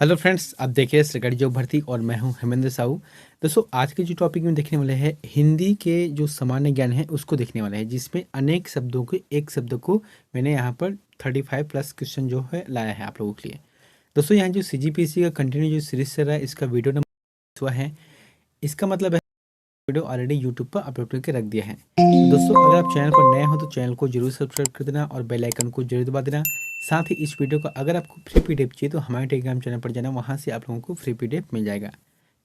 Hello friends, आप देख रहे हैं सरकारी जॉब भर्ती और मैं हूं हेमेंद्र साहू। दोस्तों, आज के जो टॉपिक में देखने वाले हैं हिंदी के जो सामान्य ज्ञान है उसको देखने वाले हैं, जिसमें अनेक शब्दों के एक शब्द को मैंने यहाँ पर 35 प्लस क्वेश्चन जो है लाया है आप लोगों के लिए। दोस्तों, यहाँ जो सीजीपीएससी का कंटिन्यू जो सीरीज चल रहा है इसका वीडियो नंबर हुआ है। इसका मतलब है वीडियो ऑलरेडी यूट्यूब पर अपलोड करके रख दिया है। तो दोस्तों, अगर आप चैनल पर नए हो तो चैनल को जरूर सब्सक्राइब कर देना और बेल आइकन को जरूर दबा देना। साथ ही इस वीडियो का अगर आपको फ्री पीडीएफ चाहिए तो हमारे टेलीग्राम चैनल पर जाना, वहाँ से आप लोगों को फ्री पीडीएफ मिल जाएगा।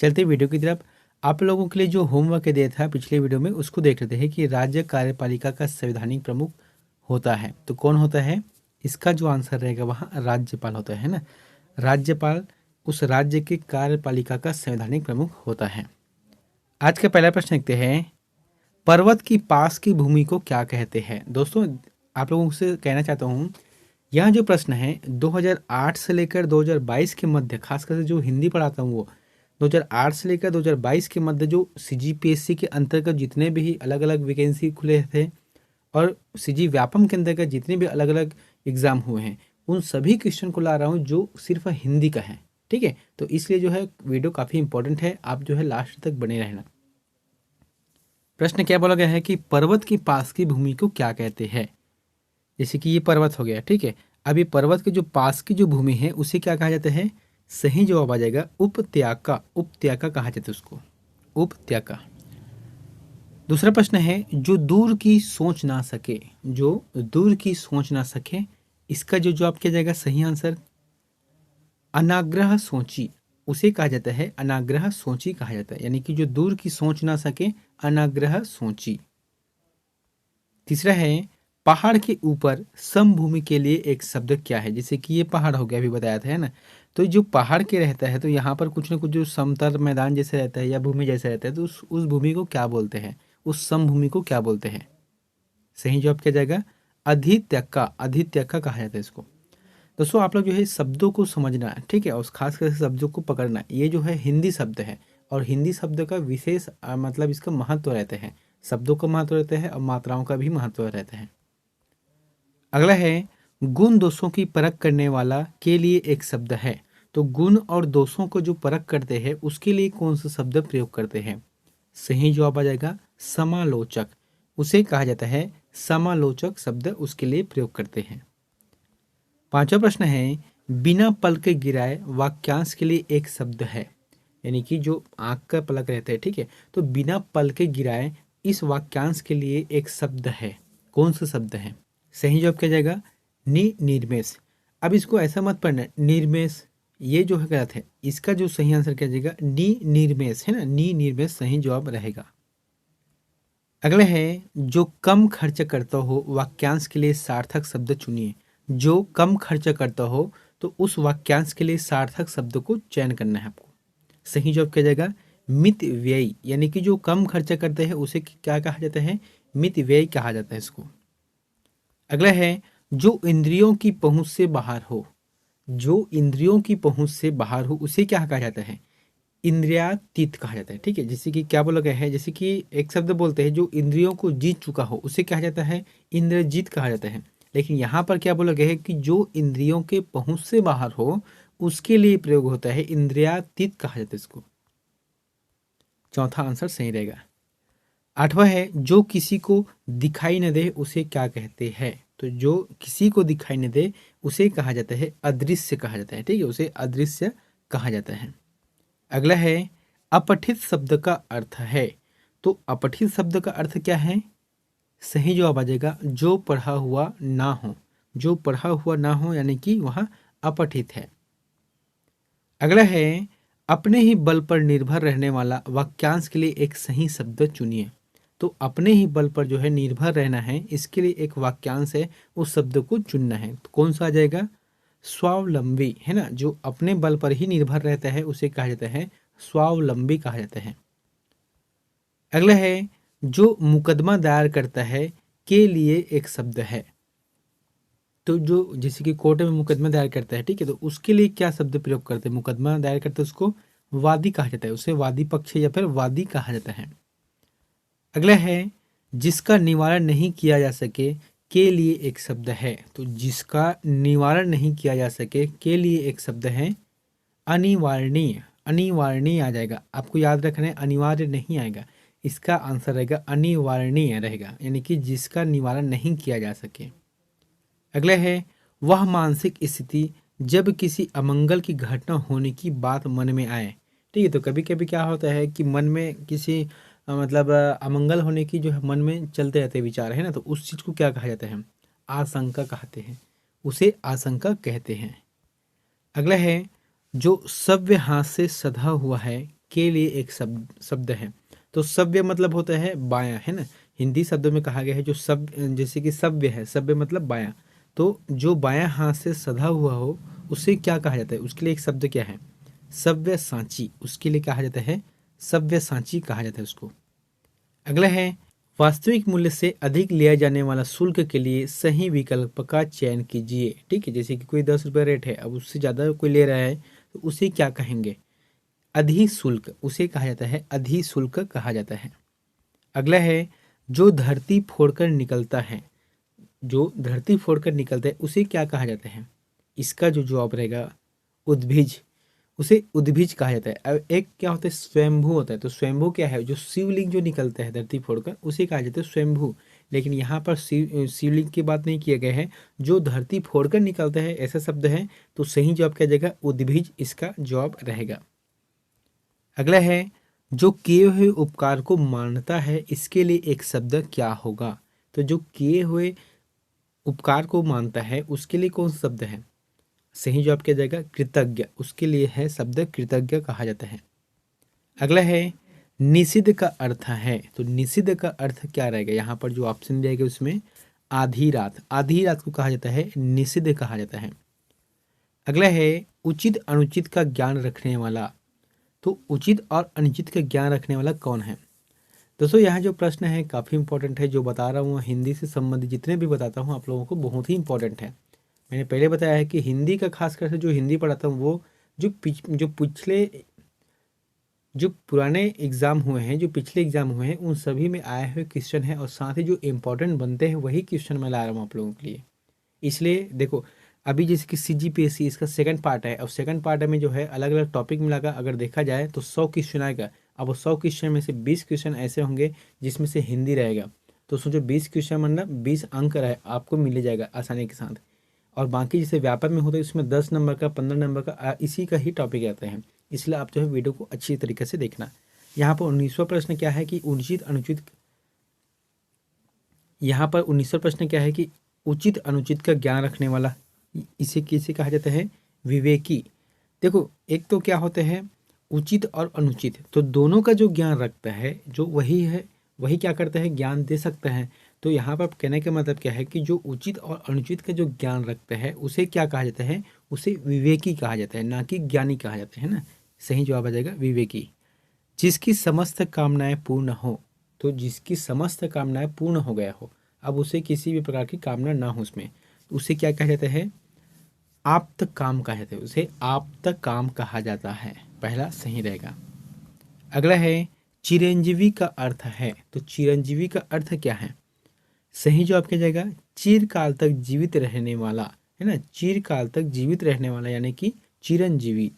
चलते वीडियो की तरफ। आप लोगों के लिए जो होमवर्क दिया था पिछले वीडियो में उसको देख लेते हैं कि राज्य कार्यपालिका का संवैधानिक प्रमुख होता है तो कौन होता है। इसका जो आंसर रहेगा वहाँ राज्यपाल होता है ना। राज्यपाल उस राज्य के कार्यपालिका का संवैधानिक प्रमुख होता है। आज का पहला प्रश्न देखते हैं, पर्वत की पास की भूमि को क्या कहते हैं। दोस्तों, आप लोगों से कहना चाहता हूँ, यह जो प्रश्न है 2008 से लेकर 2022 के मध्य, खासकर से जो हिंदी पढ़ाता हूँ वो 2008 से लेकर 2022 के मध्य जो सीजीपीएससी के अंतर्गत जितने भी अलग अलग वैकेंसी खुले थे और सीजी व्यापम के अंतर्गत जितने भी अलग अलग एग्जाम हुए हैं उन सभी क्वेश्चन को ला रहा हूँ जो सिर्फ हिंदी का है। ठीक है, तो इसलिए जो है वीडियो काफ़ी इंपॉर्टेंट है, आप जो है लास्ट तक बने रहना। प्रश्न क्या बोला गया है कि पर्वत के पास की भूमि को क्या कहते हैं। जैसे कि ये पर्वत हो गया, ठीक है। अब ये पर्वत के जो पास की जो भूमि है उसे क्या कहा जाता है। सही जवाब आ जाएगा उपत्याका। उपत्याका कहा जाता है उसको, उपत्याका। दूसरा प्रश्न है, जो दूर की सोच ना सके। जो दूर की सोच ना सके, इसका जो जवाब किया जाएगा सही आंसर अनाग्रह सोची। उसे कहा जाता है अनाग्रह सोची कहा जाता है, यानी कि जो दूर की सोच ना सके अनाग्रह सोची। तीसरा है, पहाड़ के ऊपर समभूमि के लिए एक शब्द क्या है। जैसे कि ये पहाड़ हो गया, अभी बताया था है ना। तो जो पहाड़ के रहता है तो यहाँ पर कुछ ना कुछ जो समतल मैदान जैसे रहता है या भूमि जैसे रहता है तो उस भूमि को क्या बोलते हैं, उस समभूमि को क्या बोलते हैं। सही जवाब क्या जाएगा अधित्यक्का। अधित्यक्का कहा जाता है इसको। दोस्तों, आप लोग जो है शब्दों को समझना है, ठीक है, और खास करके शब्दों को पकड़ना है। ये जो है हिंदी शब्द है और हिंदी शब्द का विशेष मतलब इसका महत्व रहते हैं। शब्दों का महत्व रहता है और मात्राओं का भी महत्व रहता है। अगला है, गुण दोषों की परख करने वाला के लिए एक शब्द है। तो गुण और दोषों को जो परख करते हैं उसके लिए कौन सा शब्द प्रयोग करते हैं। सही जवाब आ जाएगा समालोचक। उसे कहा जाता है समालोचक शब्द, उसके लिए प्रयोग करते हैं। पांचवा प्रश्न है, बिना पल के गिराए वाक्यांश के लिए एक शब्द है। यानी कि जो आंख का पलक रहता है, ठीक है, तो बिना पल के गिराए इस वाक्यांश के लिए एक शब्द है। कौन सा शब्द है। सही जवाब क्या जाएगा निर्मेश। अब इसको ऐसा मत पढ़ना निर्मेश, ये जो है गलत है। इसका जो सही आंसर क्या जाएगा निर्मेश है ना, निर्मेश सही जवाब रहेगा। अगला है, जो कम खर्च करता हो वाक्यांश के लिए सार्थक शब्द चुनिए। जो कम खर्च करता हो तो उस वाक्यांश के लिए सार्थक शब्द को चयन करना है आपको। सही जवाब क्या जाएगा मित व्ययी, यानी कि जो कम खर्चा करते हैं उसे क्या कहा जाता है, मित व्यय कहा जाता है इसको। अगला है, जो इंद्रियों की पहुंच से बाहर हो। जो इंद्रियों की पहुंच से बाहर हो उसे क्या कहा जाता है, इंद्रियातीत कहा जाता है। ठीक है, जैसे कि क्या बोला गया है, जैसे कि एक शब्द बोलते हैं जो इंद्रियों को जीत चुका हो उसे कहा जाता है इंद्रजीत कहा जाता है। लेकिन यहाँ पर क्या बोला गया है कि जो इंद्रियों के पहुंच से बाहर हो उसके लिए प्रयोग होता है इंद्रियातीत कहा जाता है इसको। चौथा आंसर सही रहेगा। आठवां है, जो किसी को दिखाई न दे उसे क्या कहते हैं। तो जो किसी को दिखाई न दे उसे कहा जाता है अदृश्य कहा जाता है। ठीक है, उसे अदृश्य कहा जाता है। अगला है, अपठित शब्द का अर्थ है। तो अपठित शब्द का अर्थ क्या है। सही जवाब आ जाएगा जो पढ़ा हुआ ना हो। जो पढ़ा हुआ ना हो यानी कि वह अपठित है। अगला है, अपने ही बल पर निर्भर रहने वाला वाक्यांश के लिए एक सही शब्द चुनिए। तो अपने ही बल पर जो है निर्भर रहना है, इसके लिए एक वाक्यांश है, उस शब्द को चुनना है। तो कौन सा आ जाएगा स्वावलंबी है ना। जो अपने बल पर ही निर्भर रहता है उसे कहा जाता है स्वावलंबी कहा जाता है। अगला है, जो मुकदमा दायर करता है के लिए एक शब्द है। तो जो जैसे कि कोर्ट में मुकदमा दायर करता है, ठीक है, तो उसके लिए क्या शब्द प्रयोग करते हैं। मुकदमा दायर करते हैं उसको वादी कहा जाता है, उसे वादी पक्ष या फिर वादी कहा जाता है। अगला है, जिसका निवारण नहीं किया जा सके के लिए एक शब्द है। तो जिसका निवारण नहीं किया जा सके के लिए एक शब्द है अनिवारणीय, अनिवारणीय आ जाएगा। आपको याद रखना है, अनिवार्य नहीं आएगा। इसका आंसर रहेगा अनिवारणीय रहेगा, यानी कि जिसका निवारण नहीं किया जा सके। अगला है वह मानसिक स्थिति जब किसी अमंगल की घटना होने की बात मन में आए। ठीक है, तो कभी कभी क्या होता है कि मन में किसी मतलब अमंगल होने की जो है मन में चलते रहते विचार है ना, तो उस चीज को क्या कहा जाता है? आशंका कहते हैं, उसे आशंका कहते हैं। अगला है जो सव्य हाथ से सधा हुआ है के लिए एक शब्द है। तो सव्य मतलब होता है बायां, है ना। हिंदी शब्दों में कहा गया है जो सब, जैसे कि सव्य है, सव्य मतलब बायां। तो जो बायां हाथ से सधा हुआ हो उसे क्या कहा जाता है? उसके लिए एक शब्द क्या है? सव्य साची। उसके लिए कहा जाता है सव्य साची कहा जाता है उसको। अगला है वास्तविक मूल्य से अधिक लिया जाने वाला शुल्क के लिए सही विकल्प का चयन कीजिए। ठीक है, जैसे कि कोई 10 रुपये रेट है, अब उससे ज़्यादा कोई ले रहा है तो उसे क्या कहेंगे? अधिशुल्क, उसे कहा जाता है अधिशुल्क कहा जाता है। अगला है जो धरती फोड़कर निकलता है, जो धरती फोड़कर निकलता है उसे क्या कहा जाता है? इसका जो जवाब रहेगा उद्भिज, उसे उद्भिज कहा जाता है। अब एक क्या होता है स्वयंभू होता है, तो स्वयंभू क्या है? जो शिवलिंग जो निकलता है धरती फोड़कर उसे कहा जाता है स्वयंभू। लेकिन यहाँ पर शिवलिंग की बात नहीं किया गया है, जो धरती फोड़कर निकलता है ऐसा शब्द है, तो सही जवाब क्या जाएगा? उद्भिज इसका जवाब रहेगा। अगला है जो किए हुए उपकार को मानता है, इसके लिए एक शब्द क्या होगा? तो जो किए हुए उपकार को मानता है उसके लिए कौन सा शब्द है? सही जवाब क्या जाएगा? कृतज्ञ, उसके लिए है शब्द कृतज्ञ कहा जाता है। अगला है निषिद्ध का अर्थ है, तो निषिद्ध का अर्थ क्या रहेगा? यहाँ पर जो ऑप्शन दिया गया उसमें आधी रात, आधी रात को कहा जाता है निषिद्ध कहा जाता है। अगला है उचित अनुचित का ज्ञान रखने वाला, तो उचित और अनुचित का ज्ञान रखने वाला कौन है? दोस्तों यहाँ जो प्रश्न है काफ़ी इंपॉर्टेंट है, जो बता रहा हूँ हिंदी से संबंधित जितने भी बताता हूँ आप लोगों को बहुत ही इंपॉर्टेंट है। मैंने पहले बताया है कि हिंदी का खासकर से जो हिंदी पढ़ाता हूँ वो जो पिछले जो पुराने एग्ज़ाम हुए हैं, जो पिछले एग्ज़ाम हुए हैं उन सभी में आए हुए क्वेश्चन है, और साथ ही जो इम्पोर्टेंट बनते हैं वही क्वेश्चन मैं ला रहा हूँ आप लोगों के लिए। इसलिए देखो अभी जैसे कि CGPSC इसका सेकंड पार्ट है, और सेकंड पार्ट में जो है अलग अलग टॉपिक मिलाकर अगर देखा जाए तो 100 क्वेश्चन आएगा। अब वो 100 क्वेश्चन में से 20 क्वेश्चन ऐसे होंगे जिसमें से हिंदी रहेगा, तो सोचो 20 क्वेश्चन मतलब 20 अंक रहे आपको मिल जाएगा आसानी के साथ। और बाकी जैसे व्यापक में होता है उसमें 10 नंबर का 15 नंबर का इसी का ही टॉपिक रहता है। इसलिए आप जो है वीडियो को अच्छी तरीके से देखना। यहाँ पर 19वां प्रश्न क्या है कि उचित अनुचित, यहाँ पर 19वां प्रश्न क्या है कि उचित अनुचित का ज्ञान रखने वाला इसे किसे कहा जाता है? विवेकी। देखो एक तो क्या होते हैं उचित और अनुचित, तो दोनों का जो ज्ञान रखता है जो वही है, वही क्या करता है? ज्ञान दे सकता है। तो यहाँ पर कहने का मतलब क्या है कि जो उचित और अनुचित का जो ज्ञान रखता है उसे क्या कहा जाता है? उसे विवेकी कहा जाता है, ना कि ज्ञानी कहा जाता है ना। सही जवाब आ जाएगा विवेकी। जिसकी समस्त कामनाएं पूर्ण हो, तो जिसकी समस्त कामनाएं पूर्ण हो गया हो, अब उसे किसी भी प्रकार की कामना ना हो उसमें, तो उसे क्या कहा जाता है? आप्त काम कहा जाता है, उसे आप्त काम कहा जाता है। पहला सही रहेगा। अगला है चिरंजीवी का अर्थ है, तो चिरंजीवी का अर्थ क्या है? सही जवाब क्या जाएगा? चिरकाल तक जीवित रहने वाला, है ना। चिरकाल तक जीवित रहने वाला यानी कि चिरंजीवी।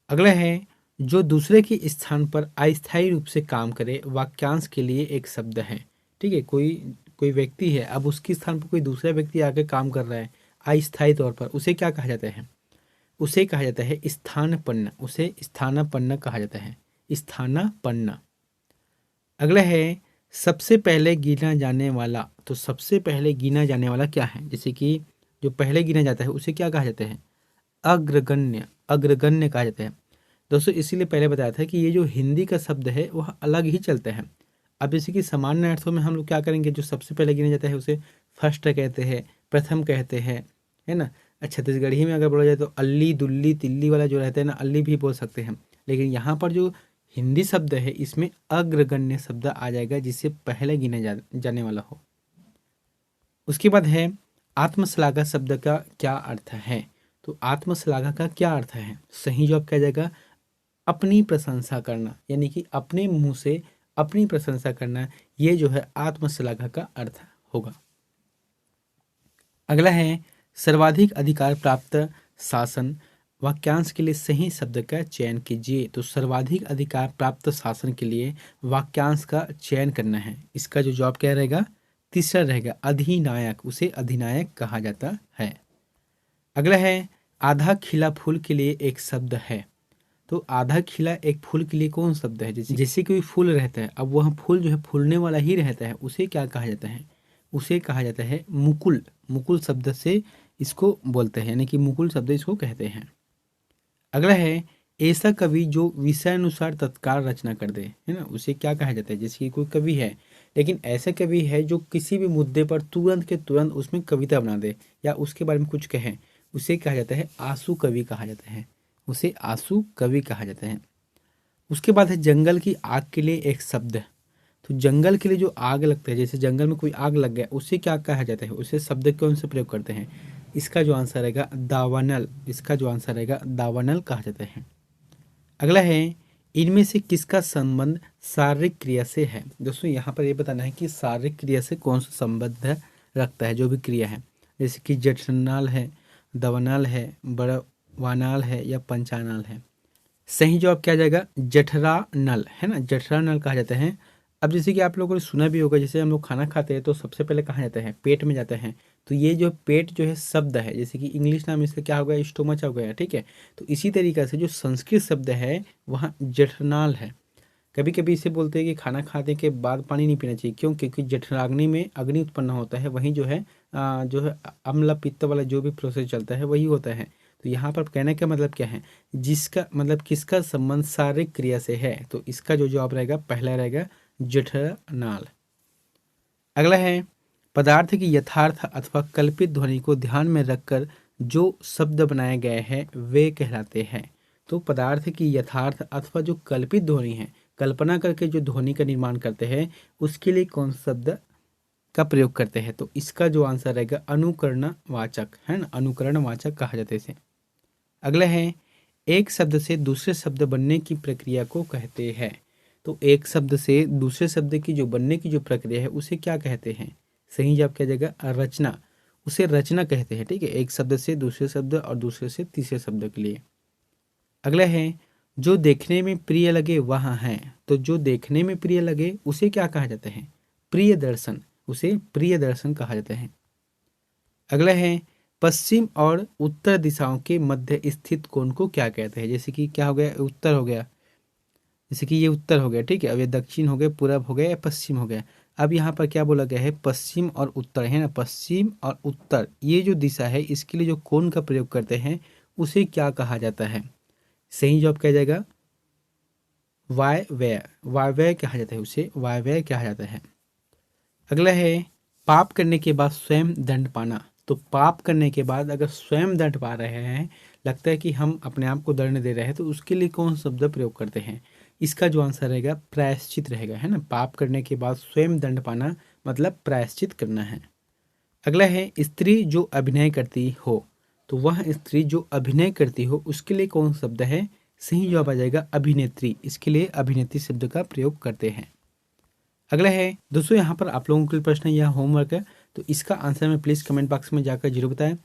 अगला है जो दूसरे के स्थान पर अस्थायी रूप से काम करे, वाक्यांश के लिए एक शब्द है। ठीक है, कोई कोई व्यक्ति है, अब उसके स्थान पर कोई दूसरा व्यक्ति आकर काम कर रहा है अस्थायी तौर पर, उसे क्या कहा जाता है? उसे कहा जाता है स्थानापन्न, उसे स्थानापन्न कहा जाता है, स्थानापन्न। अगला है सबसे पहले गिना जाने वाला, तो सबसे पहले गिना जाने वाला क्या है? जैसे कि जो पहले गिना जाता है उसे क्या कहा जाता है? अग्रगण्य, अग्रगण्य कहा जाता है। दोस्तों इसीलिए पहले बताया था कि ये जो हिंदी का शब्द है वह अलग ही चलता है। अब जैसे कि सामान्य अर्थों में हम लोग क्या करेंगे, जो सबसे पहले गिना जाता है उसे फर्स्ट कहते हैं, प्रथम कहते हैं, है ना। छत्तीसगढ़ी में अगर बोला जाए तो अल्ली दुल्ली तिल्ली वाला जो रहता है ना, अल्ली भी बोल सकते हैं। लेकिन यहाँ पर जो हिंदी शब्द है इसमें अग्रगण्य शब्द आ जाएगा जिससे पहले जाने वाला हो। उसके बाद है आत्मश्लाघा शब्द का क्या अर्थ है? तो आत्मश्लाघा का क्या अर्थ है? सही जवाब क्या जाएगा? अपनी प्रशंसा करना, यानी कि अपने मुंह से अपनी प्रशंसा करना, ये जो है आत्मश्लाघा का अर्थ होगा। अगला है सर्वाधिक अधिकार प्राप्त शासन वाक्यांश के लिए सही शब्द का चयन कीजिए। तो सर्वाधिक अधिकार प्राप्त शासन के लिए वाक्यांश का चयन करना है। इसका जो जवाब क्या रहेगा? तीसरा रहेगा अधिनायक, उसे अधिनायक कहा जाता है। अगला है आधा खिला फूल के लिए एक शब्द है। तो आधा खिला एक फूल के लिए कौन शब्द है? जैसे कोई फूल रहता है, अब वह फूल जो है फूलने वाला ही रहता है, उसे क्या कहा जाता है? उसे कहा जाता है मुकुल। मुकुल शब्द से इसको बोलते हैं, यानी कि मुकुल शब्द इसको कहते हैं। अगला है ऐसा कवि जो विषयानुसार तत्काल रचना कर दे, है ना, उसे क्या कहा जाता है? जैसे कि कोई कवि है, लेकिन ऐसा कवि है जो किसी भी मुद्दे पर तुरंत के तुरंत उसमें कविता बना दे या उसके बारे में कुछ कहे, उसे कहा जाता है आंसू कवि कहा जाता है। उसे आंसू कवि कहा जाता है। उसके बाद है जंगल की आग के लिए एक शब्द। तो जंगल के लिए जो आग लगता है, जैसे जंगल में कोई आग लग गया, उसे क्या कहा जाता है? उसे शब्द कौन से प्रयोग करते हैं? इसका जो आंसर रहेगा दावानल। इसका जो आंसर रहेगा दावानल कहा जाता है। अगला है इनमें से किसका संबंध शारीरिक क्रिया से है? दोस्तों यहाँ पर ये बताना है कि शारीरिक क्रिया से कौन सा संबंध रखता है, जो भी क्रिया है, जैसे कि जठरनाल है, दवनाल है, बड़वानाल है या पंचानाल है। सही जवाब क्या जाएगा? जठरानल, है ना, जठरानल कहा जाता है। अब जैसे कि आप लोगों ने सुना भी होगा, जैसे हम लोग खाना खाते हैं तो सबसे पहले कहाँ जाता है? पेट में जाता है। तो ये जो पेट जो है शब्द है, जैसे कि इंग्लिश नाम इसका क्या हो गया? स्टोमच हो गया, ठीक है। तो इसी तरीके से जो संस्कृत शब्द है वहाँ जठरनाल है। कभी कभी इसे बोलते हैं कि खाना खाने के बाद पानी नहीं पीना चाहिए। क्यों? क्योंकि जठराग्नि में अग्नि उत्पन्न होता है, वहीं जो है अम्ल पित्त वाला जो भी प्रोसेस चलता है वही होता है। तो यहाँ पर कहने का मतलब क्या है? जिसका मतलब किसका संबंध शारीरिक क्रिया से है, तो इसका जो जवाब रहेगा पहला रहेगा जठरनाल। अगला है पदार्थ की यथार्थ अथवा कल्पित ध्वनि को ध्यान में रखकर जो शब्द बनाए गए हैं वे कहलाते हैं। तो पदार्थ की यथार्थ अथवा जो कल्पित ध्वनि है, कल्पना करके जो ध्वनि का निर्माण करते हैं, उसके लिए कौन सा शब्द का प्रयोग करते हैं? तो इसका जो आंसर रहेगा अनुकरणवाचक, है ना, अनुकरणवाचक कहा जाता है इसे। अगला है एक शब्द से दूसरे शब्द बनने की प्रक्रिया को कहते हैं। तो एक शब्द से दूसरे शब्द की जो बनने की जो प्रक्रिया है उसे क्या कहते हैं? सही जवाब क्या जाएगा? रचना। उसे रचना कहते हैं, ठीक है, एक शब्द से दूसरे शब्द और दूसरे से तीसरे शब्द के लिए। अगला है जो देखने में प्रिय लगे वहाँ है। तो जो देखने में प्रिय लगे उसे क्या कहा जाता है? प्रिय दर्शन। उसे प्रिय दर्शन कहा जाता है। अगला है पश्चिम और उत्तर दिशाओं के मध्य स्थित कोण को क्या कहते हैं? जैसे कि क्या हो गया? उत्तर हो गया, जैसे कि ये उत्तर हो गया, ठीक है। अब ये दक्षिण हो गया, पूरब हो गया या पश्चिम हो गया। अब यहाँ पर क्या बोला गया है? पश्चिम और उत्तर, है ना, पश्चिम और उत्तर ये जो दिशा है इसके लिए जो कोण का प्रयोग करते हैं उसे क्या कहा जाता है? सही जवाब क्या जाएगा? वायव्य। वायव्य कहा जाता है, उसे वायव्य कहा जाता है। अगला है पाप करने के बाद स्वयं दंड पाना। तो पाप करने के बाद अगर स्वयं दंड पा रहे हैं, लगता है कि हम अपने आप को दंड दे रहे हैं, तो उसके लिए कौन सा शब्द प्रयोग करते हैं? इसका जो आंसर रहेगा प्रायश्चित रहेगा, है ना। पाप करने के बाद स्वयं दंड पाना मतलब प्रायश्चित करना है। अगला है स्त्री जो अभिनय करती हो। तो वह स्त्री जो अभिनय करती हो उसके लिए कौन सा शब्द है? सही जवाब आ जाएगा अभिनेत्री। इसके लिए अभिनेत्री शब्द का प्रयोग करते हैं। अगला है दोस्तों, यहाँ पर आप लोगों के लिए प्रश्न यह होमवर्क है, तो इसका आंसर में प्लीज़ कमेंट बॉक्स में जाकर जरूर बताएं।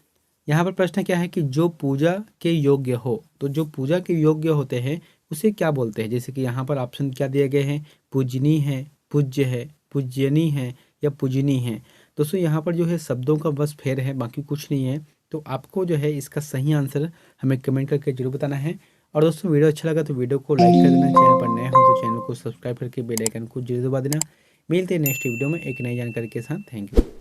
यहाँ पर प्रश्न क्या है कि जो पूजा के योग्य हो। तो जो पूजा के योग्य होते हैं उसे क्या बोलते हैं? जैसे कि यहाँ पर ऑप्शन क्या दिए गए हैं? पूजनी है, पूज्य है, पूज्यनी है या पूजनी है। दोस्तों यहाँ पर जो है शब्दों का बस फेर है, बाकी कुछ नहीं है। तो आपको जो है इसका सही आंसर हमें कमेंट करके जरूर बताना है। और दोस्तों वीडियो अच्छा लगा तो वीडियो को लाइक कर देना, चैनल पर नए हो तो चैनल को सब्सक्राइब करके बेल आइकन को जरूर दबा देना। मिलते हैं नेक्स्ट वीडियो में एक नई जानकारी के साथ। Thank you.